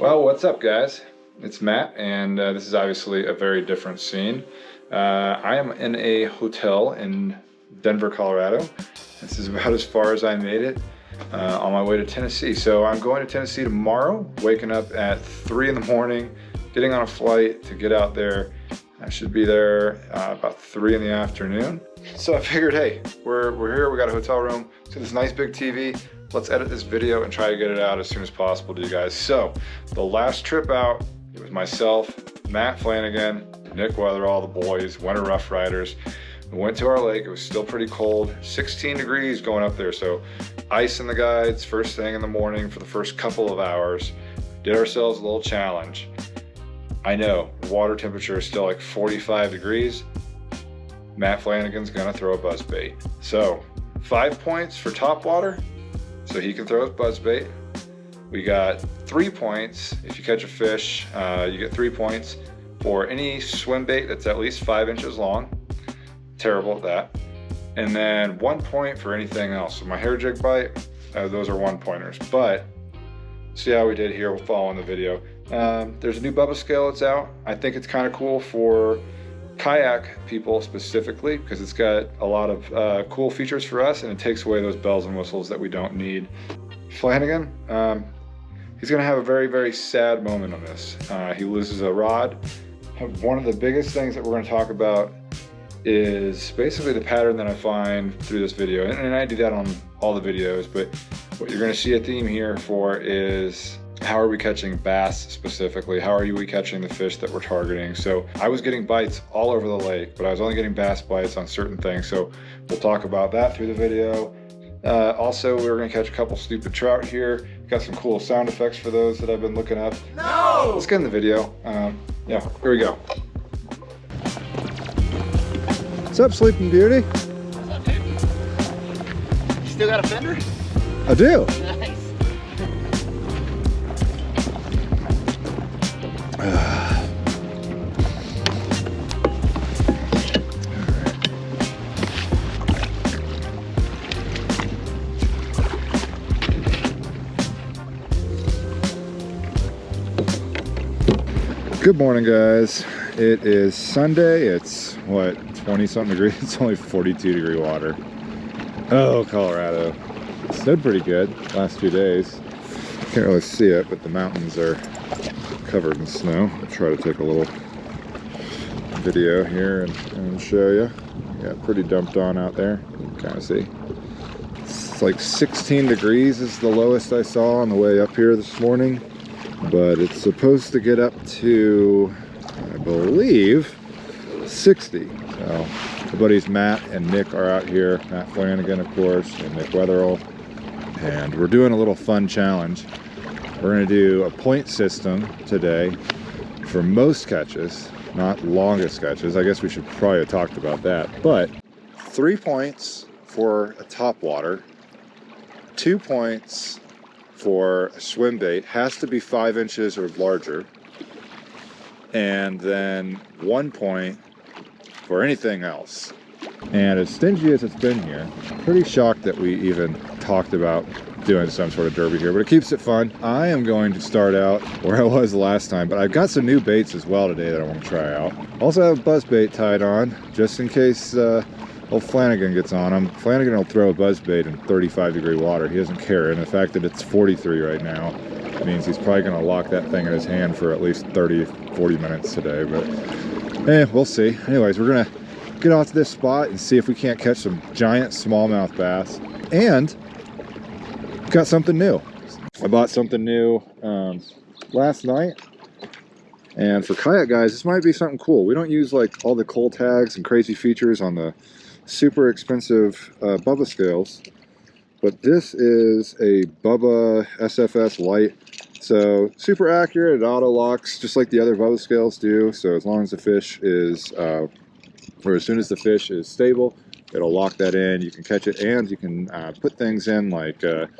Well, what's up, guys? It's Matt, and this is obviously a very different scene. I am in a hotel in Denver, Colorado. This is about as far as I made it on my way to Tennessee. So I'm going to Tennessee tomorrow, waking up at 3 in the morning, getting on a flight to get out there. I should be there about 3 in the afternoon. So I figured, hey, we're here, we got a hotel room, so this nice big TV. Let's edit this video and try to get it out as soon as possible to you guys. So the last trip out, it was myself, Matt Flanagan, Nick Weatherall, the boys, Winter Rough Riders. We went to our lake. It was still pretty cold, 16 degrees going up there. So ice in the guides first thing in the morning for the first couple of hours. Did ourselves a little challenge. I know water temperature is still like 45 degrees. Matt Flanagan's gonna throw a buzz bait. So 5 points for top water, so he can throw his buzz bait. We got 3 points. If you catch a fish, you get 3 points for any swim bait that's at least 5 inches long. Terrible at that. And then 1 point for anything else. So my hair jig bite, those are 1 pointers. But see how we did here, we'll follow in the video. There's a new Bubba scale that's out. I think it's kind of cool for kayak people specifically because it's got a lot of cool features for us, and it takes away those bells and whistles that we don't need. Flanagan, he's gonna have a very, very sad moment on this. He loses a rod. One of the biggest things that we're gonna talk about is basically the pattern that I find through this video, and I do that on all the videos, but what you're gonna see a theme here for is how are we catching bass specifically? How are we catching the fish that we're targeting? So I was getting bites all over the lake, but I was only getting bass bites on certain things. So we'll talk about that through the video. Also, we're gonna catch a couple stupid trout here. Got some cool sound effects for those that I've been looking up. No! Let's get in the video. Yeah, here we go. What's up, Sleeping Beauty? What's up, dude? You still got a fender? I do. Nice. Good morning, guys. It is Sunday. It's what, 20 something degrees? It's only 42 degree water. Oh, Colorado. It snowed pretty good last 2 days. Can't really see it, but the mountains are covered in snow. I'll try to take a little video here and show you. Yeah, pretty dumped on out there. You can kind of see. It's like 16 degrees is the lowest I saw on the way up here this morning. But it's supposed to get up to, I believe, 60. So my buddies Matt and Nick are out here. Matt Flanagan, of course, and Nick Weatherall. And we're doing a little fun challenge. We're gonna do a point system today for most catches, not longest catches. I guess we should probably have talked about that. But 3 points for a topwater, 2 points for a swim bait, has to be 5 inches or larger, and then 1 point for anything else. And as stingy as it's been here, pretty shocked that we even talked about doing some sort of derby here, but it keeps it fun. I am going to start out where I was last time, but I've got some new baits as well today that I want to try out. Also have a buzz bait tied on, just in case old Flanagan gets on him. Flanagan will throw a buzz bait in 35 degree water. He doesn't care, and the fact that it's 43 right now means he's probably going to lock that thing in his hand for at least 30-40 minutes today, but we'll see. Anyways, we're going to get out to this spot and see if we can't catch some giant smallmouth bass, and got something new. I bought something new last night, and for kayak guys, this might be something cool. We don't use like all the cold tags and crazy features on the super expensive Bubba scales, but this is a Bubba SFS Lite. So super accurate, it auto locks just like the other Bubba scales do. So as long as the fish is, or as soon as the fish is stable, it'll lock that in. You can catch it, and you can put things in like a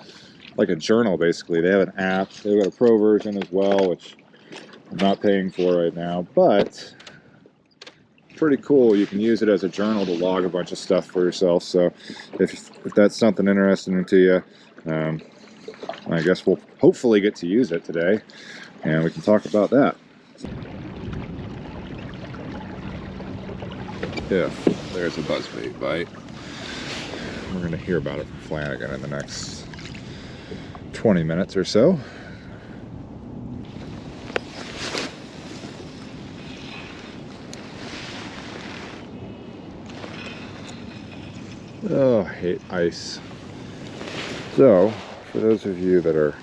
journal basically. They have an app. They've got a pro version as well, which I'm not paying for right now, but pretty cool. You can use it as a journal to log a bunch of stuff for yourself. So if that's something interesting to you, I guess we'll hopefully get to use it today. and we can talk about that. If there's a buzzbait bite, we're going to hear about it from Flanagan in the next 20 minutes or so. Oh, I hate ice. So, for those of you that are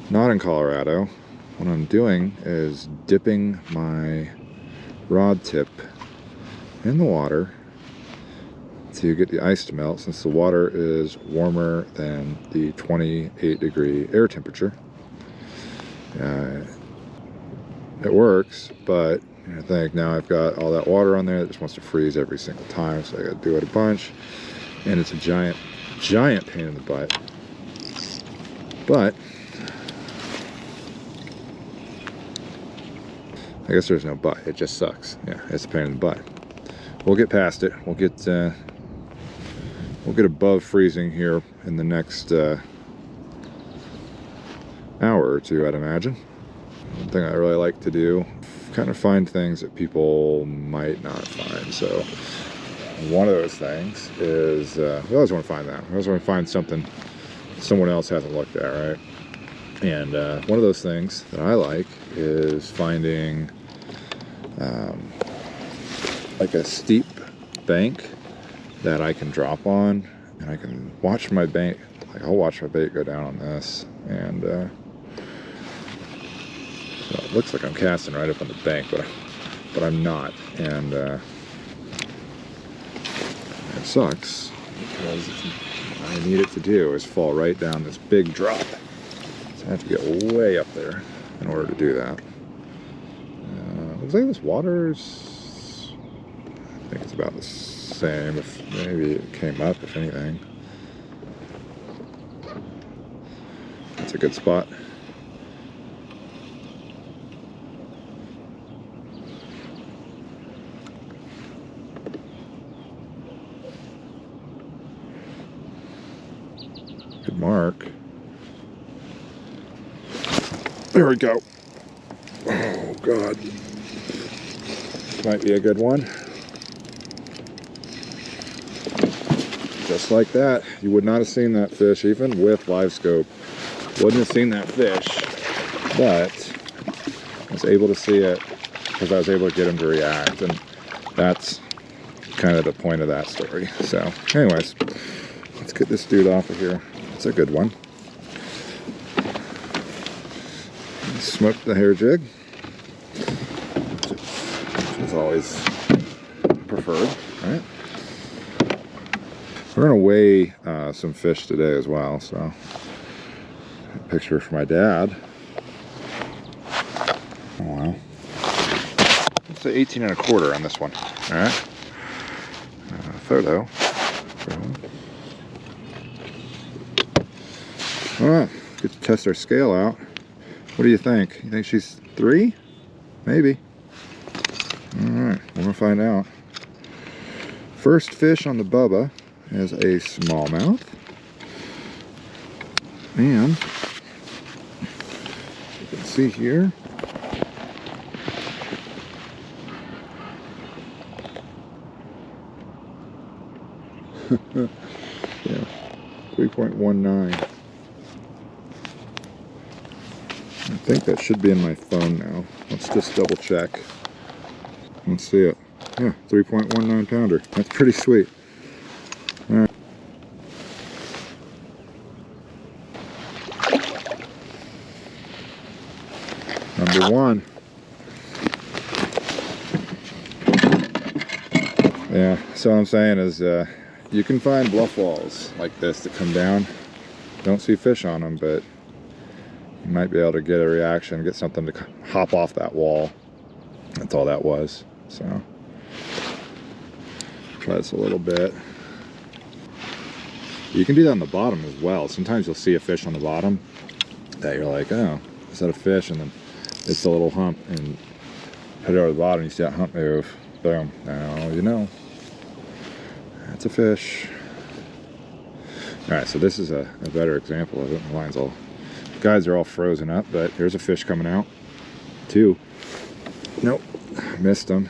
not in Colorado, what I'm doing is dipping my rod tip in the water to get the ice to melt, since the water is warmer than the 28-degree air temperature. It works, but I think now I've got all that water on there that just wants to freeze every single time, so I gotta do it a bunch, and it's a giant pain in the butt. But I guess there's no but, it just sucks. Yeah, it's a pain in the butt. We'll get past it. We'll get above freezing here in the next hour or two, I'd imagine. One thing I really like to do, kind of find things that people might not find. So one of those things is, we always want to find that. We always want to find something someone else hasn't looked at, right? And one of those things that I like is finding like a steep bank that I can drop on, and I can watch my bait. Like, I'll watch my bait go down on this, and so it looks like I'm casting right up on the bank, but I'm not, and it sucks because what I need it to do is fall right down this big drop. So I have to get way up there in order to do that. Looks like this water's, I think it's about the same, if maybe it came up, if anything. That's a good spot. Good mark. There we go. Oh God. Might be a good one. Just like that. You would not have seen that fish, even with Livescope. Wouldn't have seen that fish, but I was able to see it because I was able to get him to react, and that's kind of the point of that story. So anyways, let's get this dude off of here. It's a good one. Smoke the hair jig, which is always preferred, right? We're gonna weigh some fish today as well, so a picture for my dad. Oh wow. Let's say 18 1/4 on this one. All right. Photo. All right, get to test our scale out. What do you think? You think she's 3? Maybe. All right, we're gonna find out. First fish on the Bubba is a smallmouth, and you can see here yeah, 3.19. I think that should be in my phone now. Let's just double check. Let's see it. Yeah, 3.19 pounder. That's pretty sweet. All right. Number 1. Yeah, so what I'm saying is you can find bluff walls like this that come down. Don't see fish on them, but you might be able to get a reaction, get something to hop off that wall. That's all that was. So try this a little bit. You can do that on the bottom as well. Sometimes you'll see a fish on the bottom that you're like, oh, is that a fish? And then it's a little hump, and put it over the bottom, you see that hump move. Boom. Now you know. That's a fish. Alright, so this is a better example of it. The line's all Guys are all frozen up, but there's a fish coming out. 2. Nope, missed them.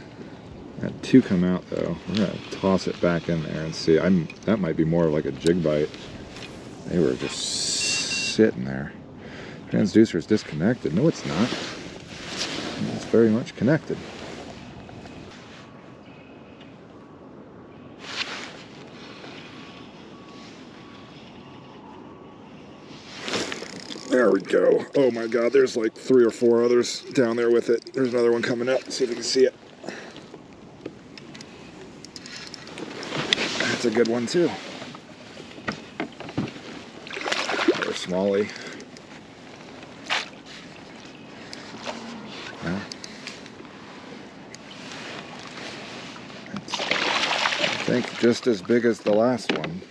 Had 2 come out though. We're gonna toss it back in there and see. That might be more of like a jig bite. They were just sitting there. Transducer is disconnected. No, it's not. It's very much connected. There we go. Oh my God, there's like 3 or 4 others down there with it. There's another one coming up. See if we can see it. That's a good one too. Another smallie. Yeah. I think just as big as the last one.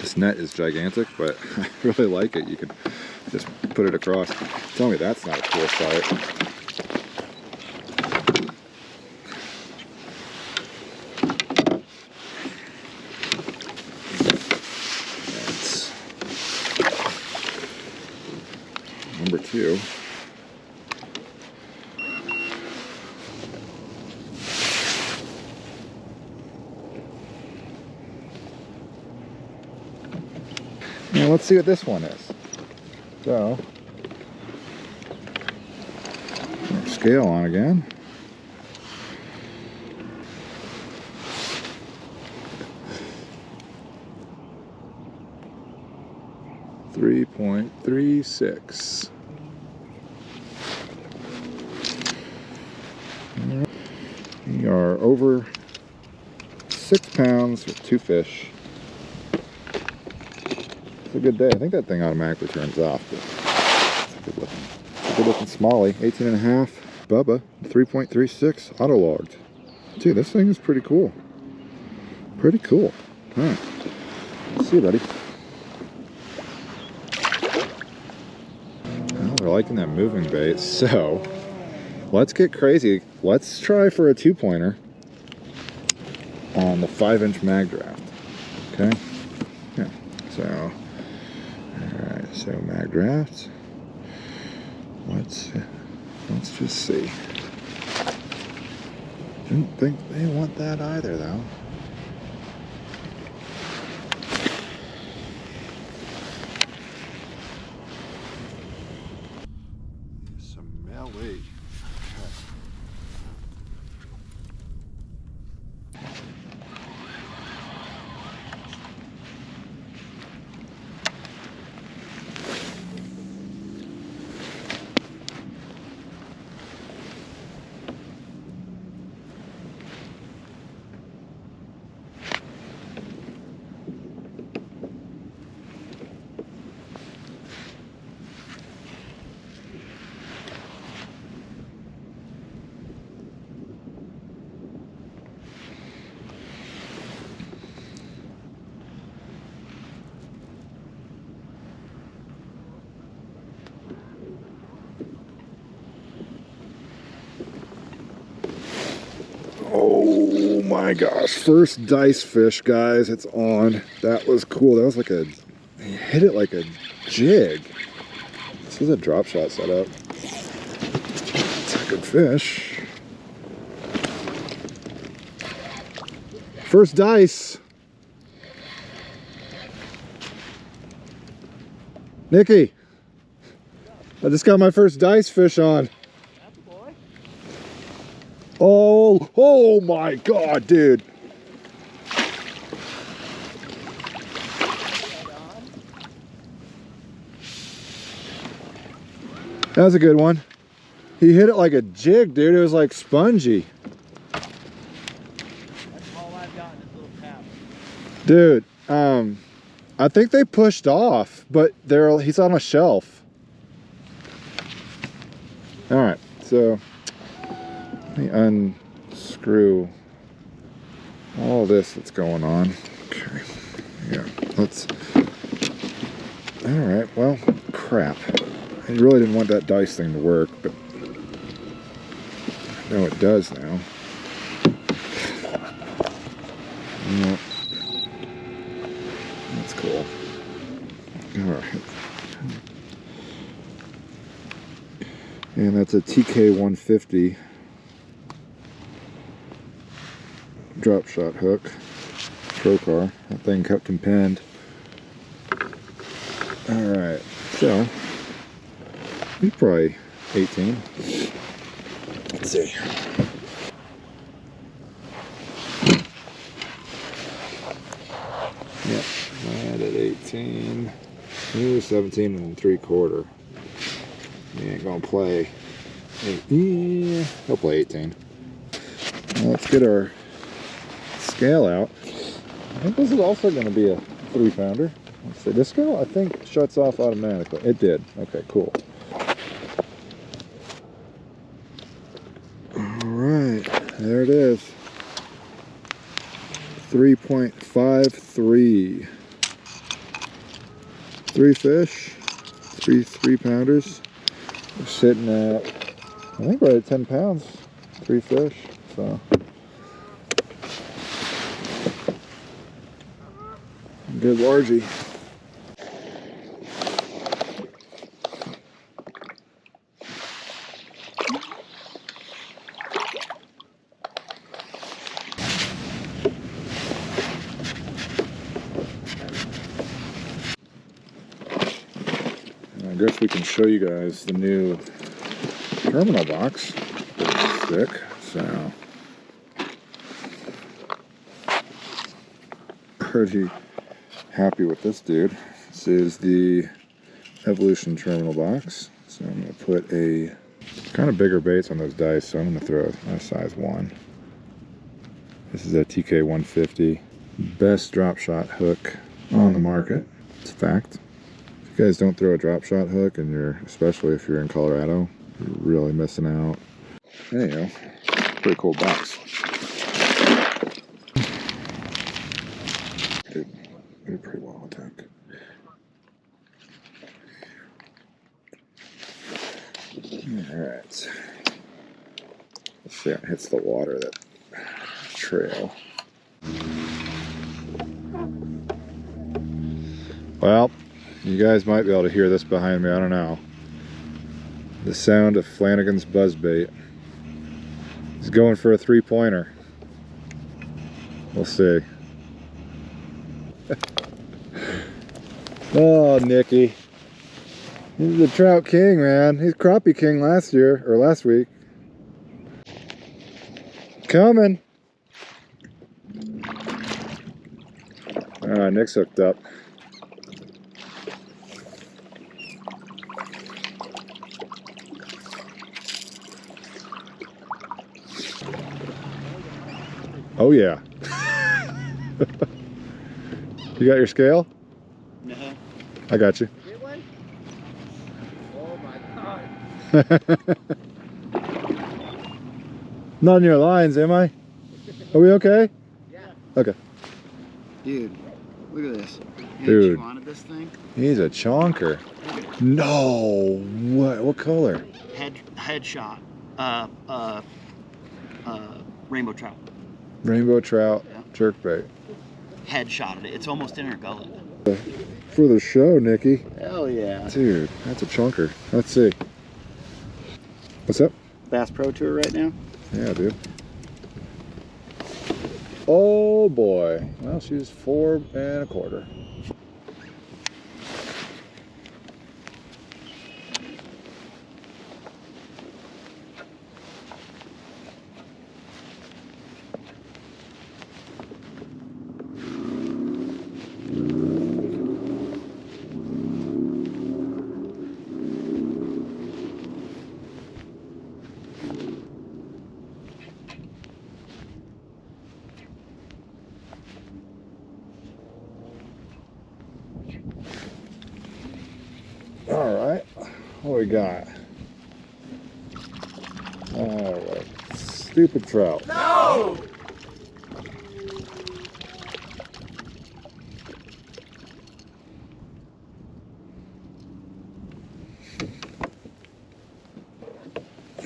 This net is gigantic, but I really like it. You can just put it across. Tell me that's not a cool sight. That's number 2. Now let's see what this one is. So, scale on again. .36. We are over 6 pounds with 2 fish. It's a good day. I think that thing automatically turns off. But it's a good looking smallie. 18.5. Bubba. 3.36 auto logged. Dude, this thing is pretty cool. Pretty cool. Alright. See you, buddy. Well, we're liking that moving bait. So, let's get crazy. Let's try for a 2-pointer on the 5-inch mag draft. Okay? Yeah. So, alright, so mag draft. Let's just see. Didn't think they want that either though. Some male weight. Oh my gosh, first dice fish, guys. It's on. That was cool. That was like he hit it like a jig. This is a drop shot setup. It's a good fish. First dice. Nikki, I just got my first dice fish on. Oh my God, dude. That was a good one. He hit it like a jig, dude. It was like spongy. That's all I've got in this little tap. Dude, I think they pushed off, but he's on a shelf. All right, so let me unscrew all this that's going on. Okay, yeah, all right, well, crap. I really didn't want that dice thing to work, but I know it does now. Yeah. That's cool. All right. And that's a TK 150 drop shot hook. Trocar. That thing kept him pinned. Alright, so he's probably 18. Let's see. Yep, right at 18. He was 17 and 3/4. He ain't gonna play. Yeah, he'll play 18. Well, let's get our scale out. I think this is also going to be a 3-pounder. Let's see. This scale, I think, shuts off automatically. It did. Okay, cool. All right, there it is. 3.53. 3 fish, 3 3-pounders. We're sitting at, I think, right at 10 pounds. 3 fish. So good largie. I guess we can show you guys the new terminal box. It's thick, so pretty happy with this dude. This is the Evolution terminal box. So I'm going to put a kind of bigger baits on those dice, so I'm going to throw a size 1. This is a TK 150. Best drop shot hook on the market. It's a fact. If you guys don't throw a drop shot hook, and especially if you're in Colorado, you're really missing out. There you go. Pretty cool box. Did pretty well, I think. Alright. Let's see how it hits the water, that trail. Well, you guys might be able to hear this behind me, I don't know. The sound of Flanagan's buzzbait. He's going for a 3-pointer. We'll see. Oh, Nicky. He's the trout king, man. He's crappie king last year, or last week. Coming. Nick's hooked up. Oh yeah. You got your scale? No. I got you. Get one? Oh my god. Not in your lines, am I? Are we okay? Yeah. Okay. Dude, look at this. Dude. You wanted this thing? He's a chonker. No. What color? Headshot. Rainbow trout. Rainbow trout, Yeah. jerkbait. Headshotted it. It's almost in her gullet. For the show, Nicky. Hell yeah. Dude, that's a chonker. Let's see. What's up? Bass Pro Tour right now? Yeah, dude. Oh boy. Well, she's 4 1/4. All right, what we got? All right, stupid trout. No!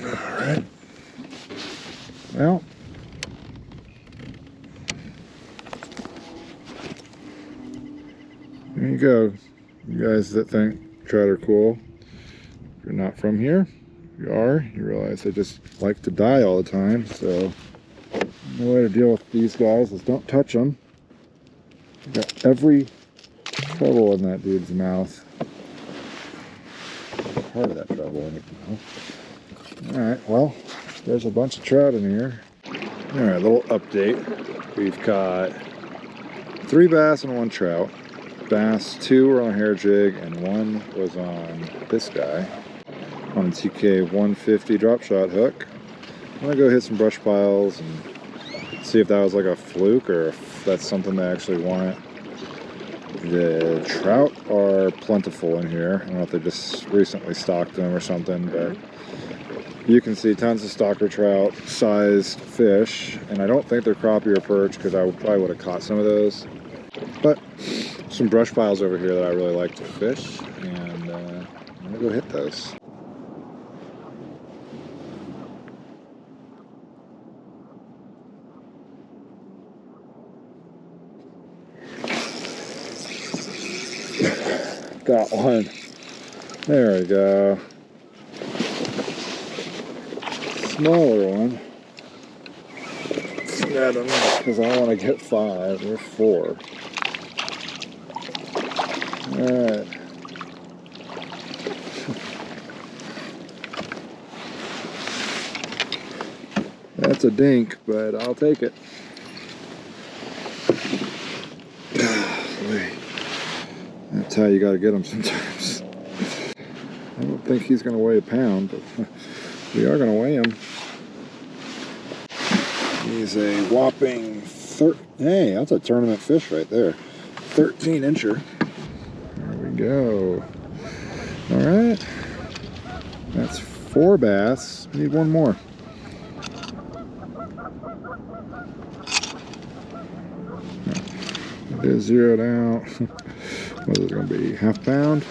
All right. Well, there you go. You guys that think trout are cool, if you're not from here, you are, you realize they just like to die all the time. So the way to deal with these guys is don't touch them. Got every treble in that dude's mouth. Part of that treble in his mouth. Alright, well, there's a bunch of trout in here. Alright, little update. We've got 3 bass and 1 trout. Bass 2 were on a hair jig and 1 was on this guy on a TK 150 drop shot hook. I'm gonna go hit some brush piles and see if that was like a fluke or if that's something they actually want. The trout are plentiful in here. I don't know if they just recently stocked them or something, but you can see tons of stalker trout sized fish, and I don't think they're crappie or perch because I probably would have caught some of those. But some brush piles over here that I really like to fish, and I'm gonna go hit those. Got one. There we go. Smaller one. Net them because I want to get 5 or 4. Alright. That's a dink, but I'll take it. That's how you gotta get them sometimes. I don't think he's gonna weigh a pound, but we are gonna weigh him. He's a whopping hey, that's a tournament fish right there. 13 incher. There we go. Alright. That's 4 bass. We need 1 more. It is zeroed out. What is it going to be? Half pound?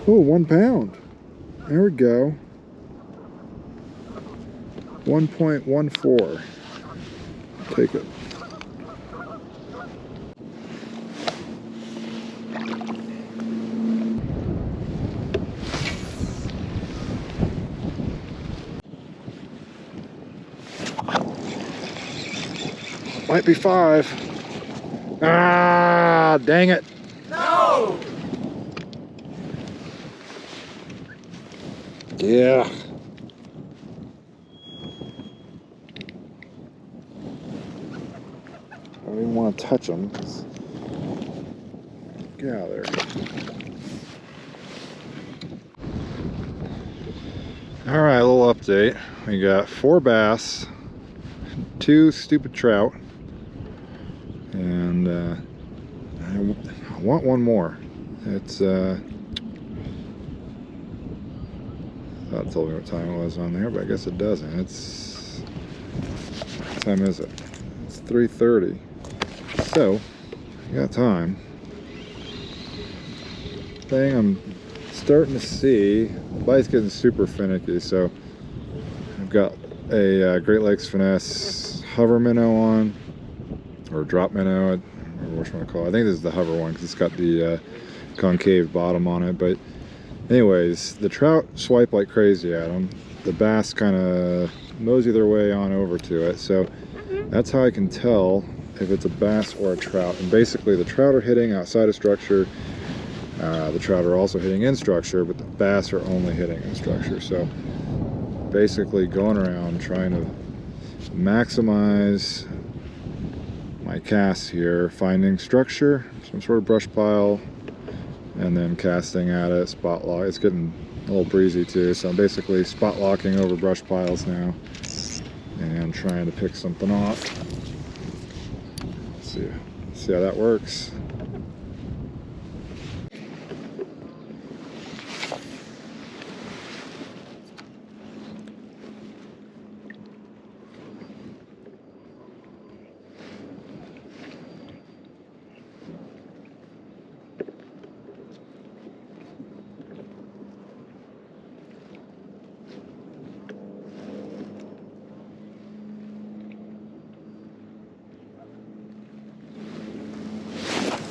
Oh, 1 pound. There we go. 1.14. Take it. Might be 5. Ah, dang it. No! Yeah. I don't even want to touch them. Get out of there. Alright, a little update. We got 4 bass, 2 stupid trout, and I want 1 more. It's I thought it told me what time it was on there, but I guess it doesn't. It's, what time is it? It's 3:30. So, I got time. Thing I'm starting to see, the bite's getting super finicky, so I've got a Great Lakes Finesse hover minnow on, or drop minnow, I don't remember which one to call it. I think this is the hover one because it's got the concave bottom on it, but anyways, the trout swipe like crazy at them. The bass kind of mosey their way on over to it, so that's how I can tell if it's a bass or a trout. And basically the trout are hitting outside of structure, the trout are also hitting in structure, but the bass are only hitting in structure. So basically going around trying to maximize my casts here, finding structure, some sort of brush pile, and then casting at it, spot lock. It's getting a little breezy too, so I'm basically spot locking over brush piles now and trying to pick something off. See how that works.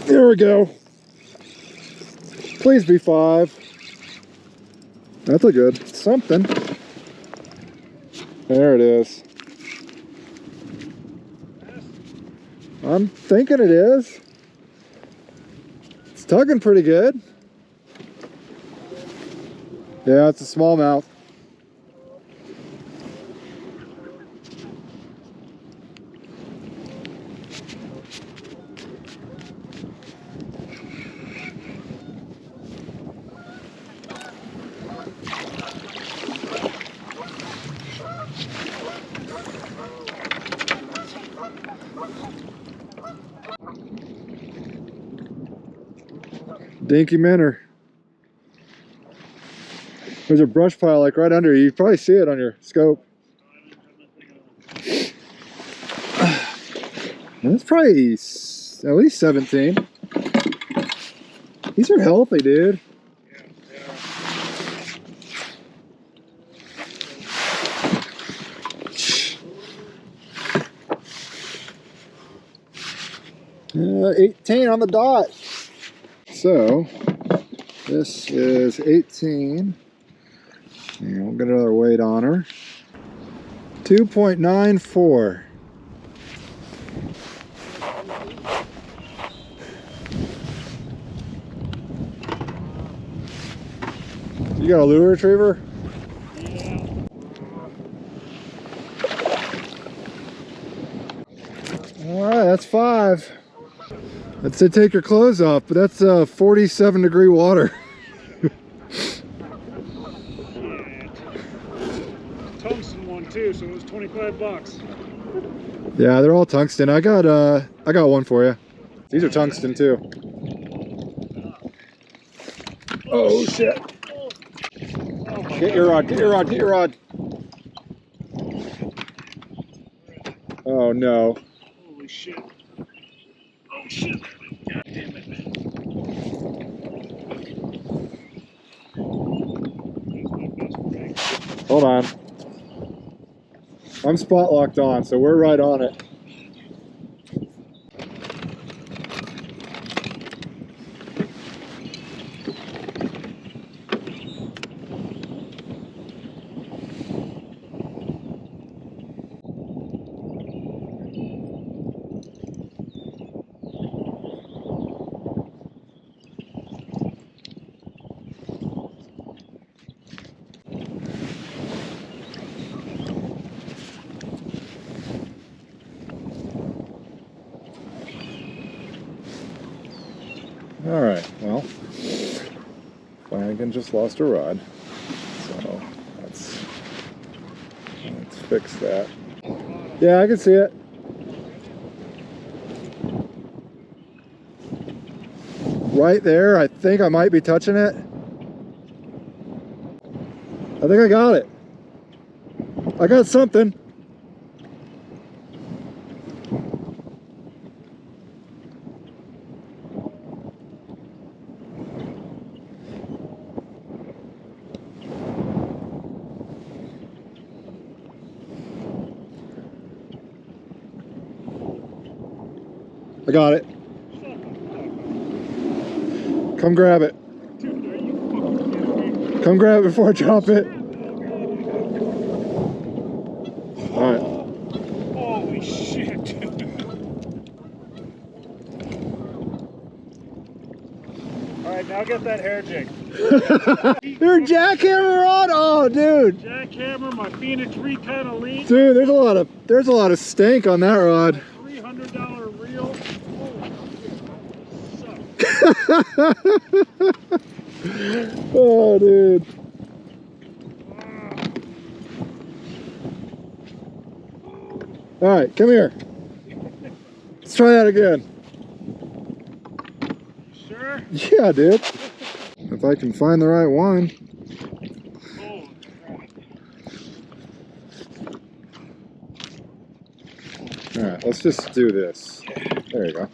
There we go. Please be 5. That's a good something. There it is. I'm thinking it is. It's tugging pretty good. Yeah, it's a smallmouth. Dinky minnow. There's a brush pile like right under you. You probably see it on your scope. And it's probably at least 17. These are healthy, dude. Yeah, 18 on the dot. So this is 18. And we'll get another weight on her. 2.94. You got a lure retriever? Yeah. Alright, that's 5. I'd say take your clothes off, but that's 47-degree water. Tungsten one too, so it was 25 bucks. Yeah, they're all tungsten. I got one for you. These are tungsten too. Oh shit. Oh my Get your rod, get your rod, get your rod. Oh no. Holy shit. Oh shit. God damn it. Hold on. I'm spot locked on, so we're right on it. All right, well, Flanagan just lost a rod, so let's fix that. Yeah, I can see it. Right there, I think I might be touching it. I think I got it. I got something. I got it. Come grab it. Dude, are you fucking kidding me? Come grab it before I drop it. All right. Holy shit, dude. Alright, now get that hair jig. Your jackhammer rod? Oh, dude. Jackhammer, my Phoenix Recon Elite. Dude, there's a lot of stank on that rod. $300 reel. Oh, dude. All right, come here. Let's try that again. Sure? Yeah, dude. If I can find the right one. Oh, crap. All right, let's just do this. There you go.